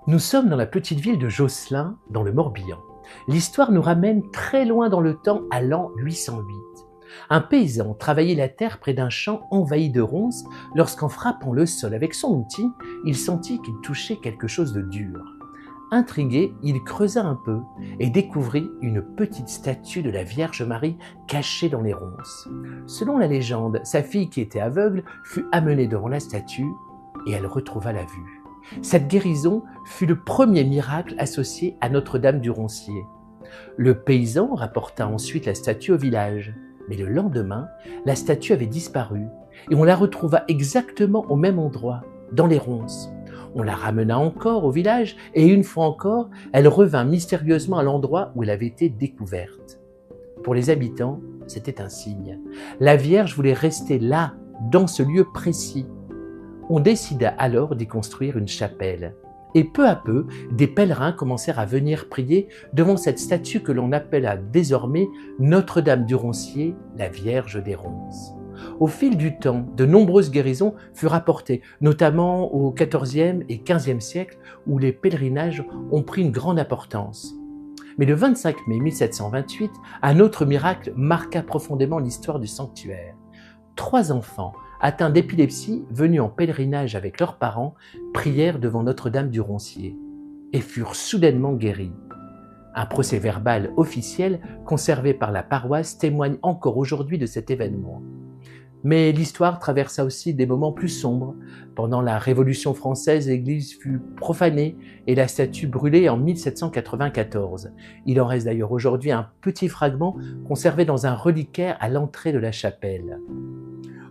Nous sommes dans la petite ville de Josselin, dans le Morbihan. L'histoire nous ramène très loin dans le temps, à l'an 808. Un paysan travaillait la terre près d'un champ envahi de ronces lorsqu'en frappant le sol avec son outil, il sentit qu'il touchait quelque chose de dur. Intrigué, il creusa un peu et découvrit une petite statue de la Vierge Marie cachée dans les ronces. Selon la légende, sa fille qui était aveugle fut amenée devant la statue et elle retrouva la vue. Cette guérison fut le premier miracle associé à Notre-Dame du Roncier. Le paysan rapporta ensuite la statue au village, mais le lendemain, la statue avait disparu et on la retrouva exactement au même endroit, dans les ronces. On la ramena encore au village et une fois encore, elle revint mystérieusement à l'endroit où elle avait été découverte. Pour les habitants, c'était un signe. La Vierge voulait rester là, dans ce lieu précis. On décida alors d'y construire une chapelle. Et peu à peu, des pèlerins commencèrent à venir prier devant cette statue que l'on appela désormais Notre-Dame du Roncier, la Vierge des Ronces. Au fil du temps, de nombreuses guérisons furent rapportées, notamment au XIVe et XVe siècle, où les pèlerinages ont pris une grande importance. Mais le 25 mai 1728, un autre miracle marqua profondément l'histoire du sanctuaire. 3 enfants atteints d'épilepsie, venus en pèlerinage avec leurs parents, prièrent devant Notre-Dame du Roncier et furent soudainement guéris. Un procès-verbal officiel conservé par la paroisse témoigne encore aujourd'hui de cet événement. Mais l'histoire traversa aussi des moments plus sombres. Pendant la Révolution française, l'église fut profanée et la statue brûlée en 1794. Il en reste d'ailleurs aujourd'hui un petit fragment conservé dans un reliquaire à l'entrée de la chapelle.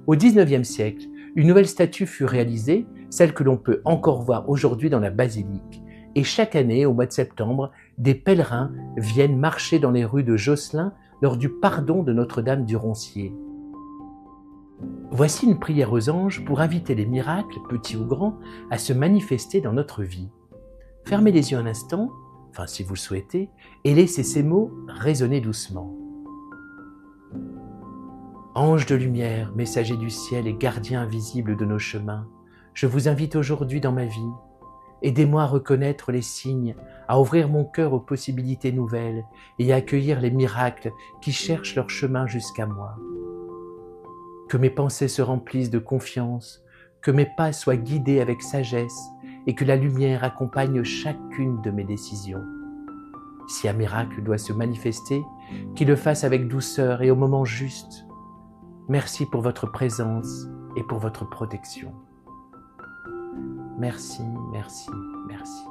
Au XIXe siècle, une nouvelle statue fut réalisée, celle que l'on peut encore voir aujourd'hui dans la basilique. Et chaque année, au mois de septembre, des pèlerins viennent marcher dans les rues de Josselin lors du pardon de Notre-Dame du Roncier. Voici une prière aux anges pour inviter les miracles, petits ou grands, à se manifester dans notre vie. Fermez les yeux un instant, enfin si vous le souhaitez, et laissez ces mots résonner doucement. Ange de lumière, messager du ciel et gardien invisible de nos chemins, je vous invite aujourd'hui dans ma vie. Aidez-moi à reconnaître les signes, à ouvrir mon cœur aux possibilités nouvelles et à accueillir les miracles qui cherchent leur chemin jusqu'à moi. Que mes pensées se remplissent de confiance, que mes pas soient guidés avec sagesse et que la lumière accompagne chacune de mes décisions. Si un miracle doit se manifester, qu'il le fasse avec douceur et au moment juste. Merci pour votre présence et pour votre protection. Merci, merci, merci.